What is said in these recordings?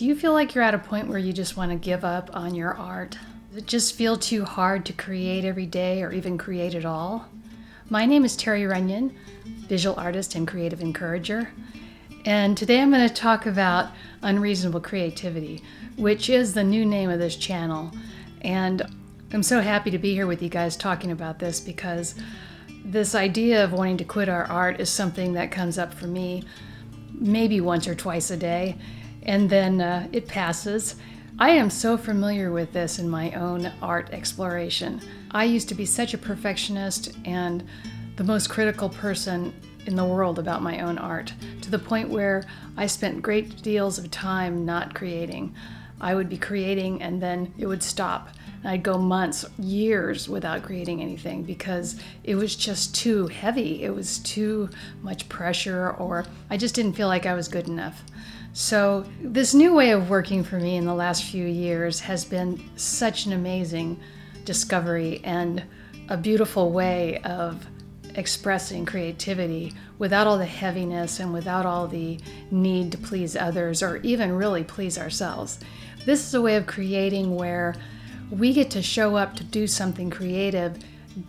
Do you feel like you're at a point where you just want to give up on your art? Does it just feel too hard to create every day or even create at all? My name is Terry Runyan, visual artist and creative encourager. And today I'm going to talk about Unreasonable Creativity, which is the new name of this channel. And I'm so happy to be here with you guys talking about this because this idea of wanting to quit our art is something that comes up for me maybe once or twice a day, and then it passes. I am so familiar with this in my own art exploration. I used to be such a perfectionist and the most critical person in the world about my own art, to the point where I spent great deals of time not creating. I would be creating and then it would stop. I'd go months, years without creating anything because it was just too heavy. It was too much pressure, or I just didn't feel like I was good enough. So this new way of working for me in the last few years has been such an amazing discovery and a beautiful way of expressing creativity without all the heaviness and without all the need to please others or even really please ourselves. This is a way of creating where we get to show up to do something creative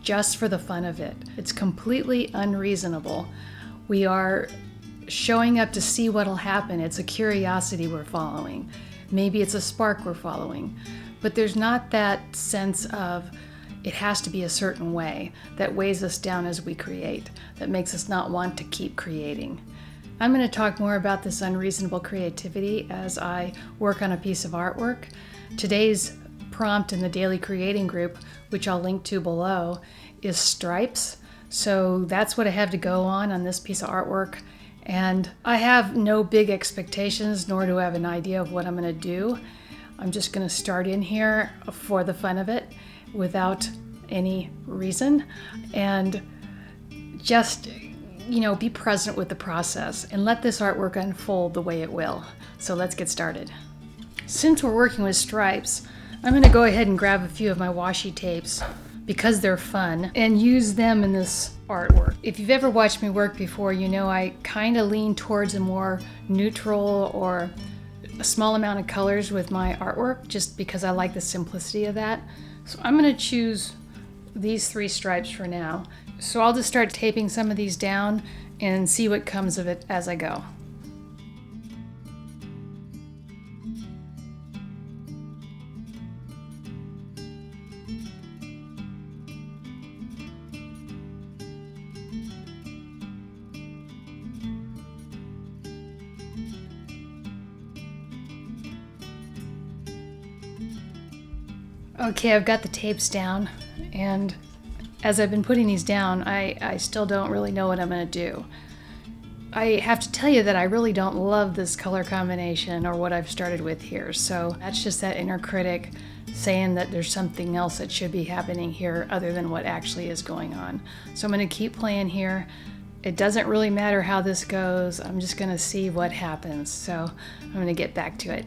just for the fun of it. It's completely unreasonable. We are showing up to see what'll happen. It's a curiosity we're following. Maybe it's a spark we're following. But there's not that sense of it has to be a certain way that weighs us down as we create, that makes us not want to keep creating. I'm going to talk more about this unreasonable creativity as I work on a piece of artwork. Today's prompt in the daily creating group, which I'll link to below, is stripes. So that's what I have to go on this piece of artwork. And I have no big expectations, nor do I have an idea of what I'm going to do. I'm just going to start in here for the fun of it without any reason and just, be present with the process and let this artwork unfold the way it will. So let's get started. Since we're working with stripes, I'm going to go ahead and grab a few of my washi tapes because they're fun and use them in this artwork. If you've ever watched me work before, you know I kind of lean towards a more neutral or a small amount of colors with my artwork just because I like the simplicity of that. So I'm going to choose these 3 stripes for now. So I'll just start taping some of these down and see what comes of it as I go. Okay, I've got the tapes down, and as I've been putting these down, I still don't really know what I'm going to do. I have to tell you that I really don't love this color combination or what I've started with here, so that's just that inner critic saying that there's something else that should be happening here other than what actually is going on. So I'm going to keep playing here. It doesn't really matter how this goes. I'm just going to see what happens, so I'm going to get back to it.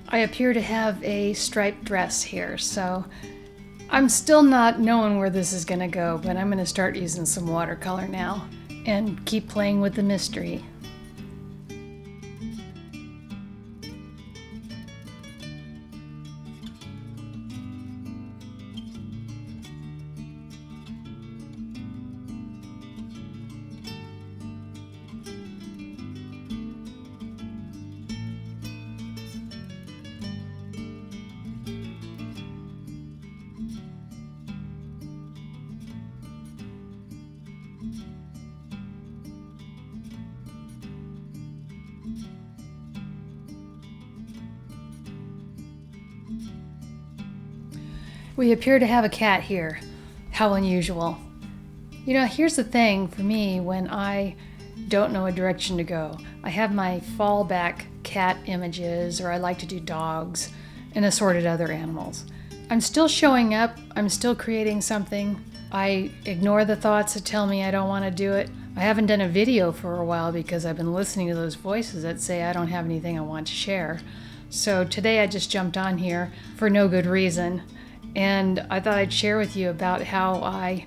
I appear to have a striped dress here, so I'm still not knowing where this is going to go, but I'm going to start using some watercolor now and keep playing with the mystery. We appear to have a cat here. How unusual. Here's the thing for me when I don't know a direction to go. I have my fallback cat images, or I like to do dogs and assorted other animals. I'm still showing up. I'm still creating something. I ignore the thoughts that tell me I don't want to do it. I haven't done a video for a while because I've been listening to those voices that say I don't have anything I want to share. So today I just jumped on here for no good reason, and I thought I'd share with you about how I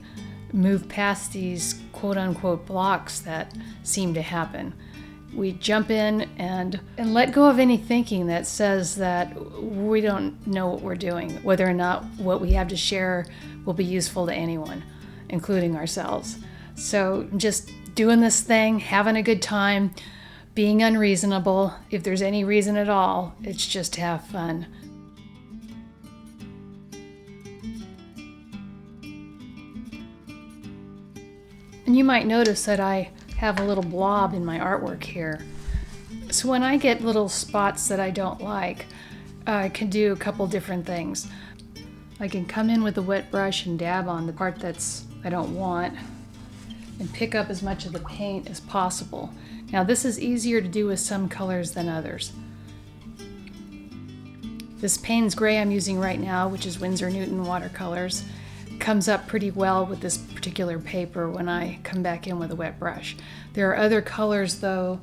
move past these quote-unquote blocks that seem to happen. We jump in and let go of any thinking that says that we don't know what we're doing, whether or not what we have to share will be useful to anyone, including ourselves. So just doing this thing, having a good time, being unreasonable. If there's any reason at all, it's just to have fun. And you might notice that I have a little blob in my artwork here. So when I get little spots that I don't like, I can do a couple different things. I can come in with a wet brush and dab on the part I don't want and pick up as much of the paint as possible. Now this is easier to do with some colors than others. This Payne's Gray I'm using right now, which is Winsor Newton watercolors, comes up pretty well with this particular paper when I come back in with a wet brush. There are other colors though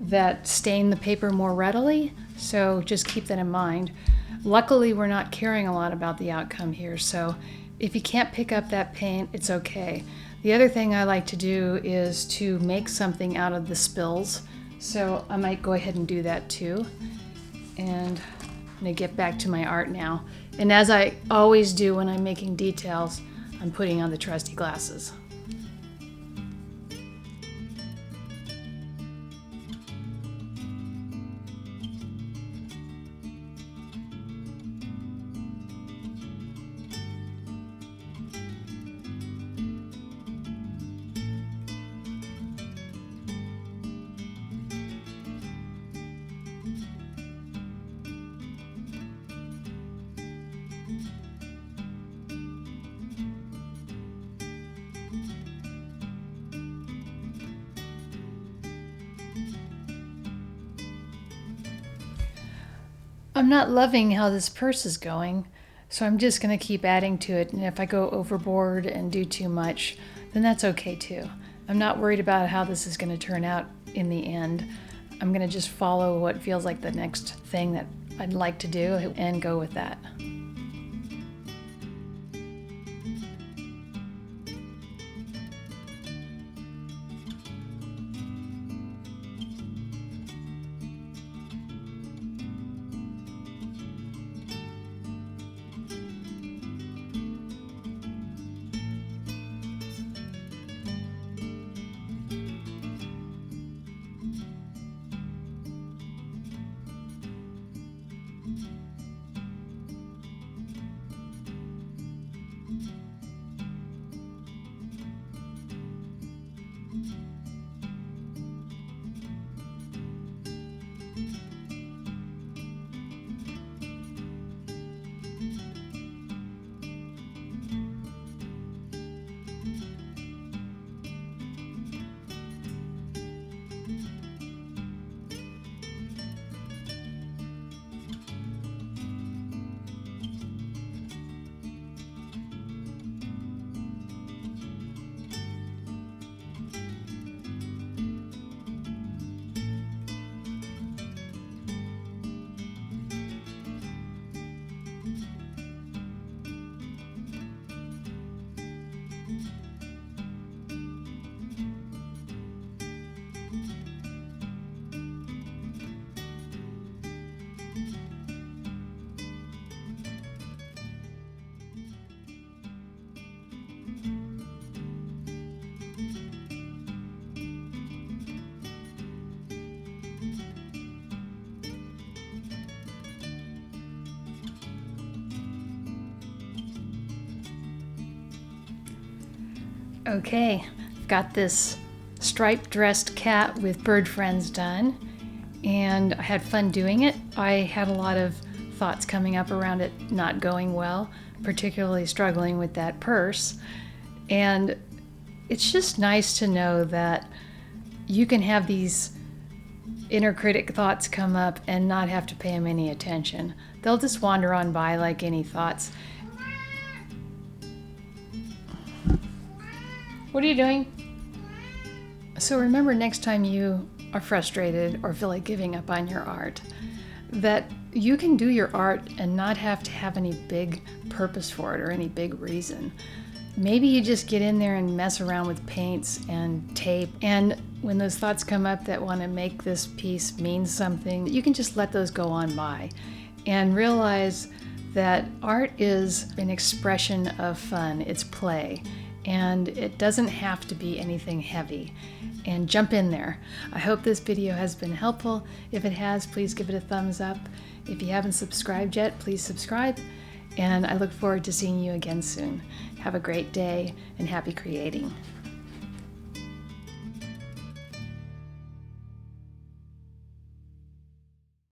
that stain the paper more readily, so just keep that in mind. Luckily we're not caring a lot about the outcome here, so if you can't pick up that paint, it's okay. The other thing I like to do is to make something out of the spills, so I might go ahead and do that too. And I'm gonna get back to my art now. And as I always do when I'm making details, I'm putting on the trusty glasses. I'm not loving how this purse is going, so I'm just going to keep adding to it, and if I go overboard and do too much, then that's okay too. I'm not worried about how this is going to turn out in the end. I'm going to just follow what feels like the next thing that I'd like to do and go with that. Okay, I've got this striped dressed cat with bird friends done, and I had fun doing it. I had a lot of thoughts coming up around it not going well, particularly struggling with that purse. And it's just nice to know that you can have these inner critic thoughts come up and not have to pay them any attention. They'll just wander on by like any thoughts. What are you doing? So remember, next time you are frustrated or feel like giving up on your art, that you can do your art and not have to have any big purpose for it or any big reason. Maybe you just get in there and mess around with paints and tape, and when those thoughts come up that want to make this piece mean something, you can just let those go on by and realize that art is an expression of fun, it's play, and it doesn't have to be anything heavy. And jump in there. I hope this video has been helpful. If it has, please give it a thumbs up. If you haven't subscribed yet, please subscribe. And I look forward to seeing you again soon. Have a great day and happy creating.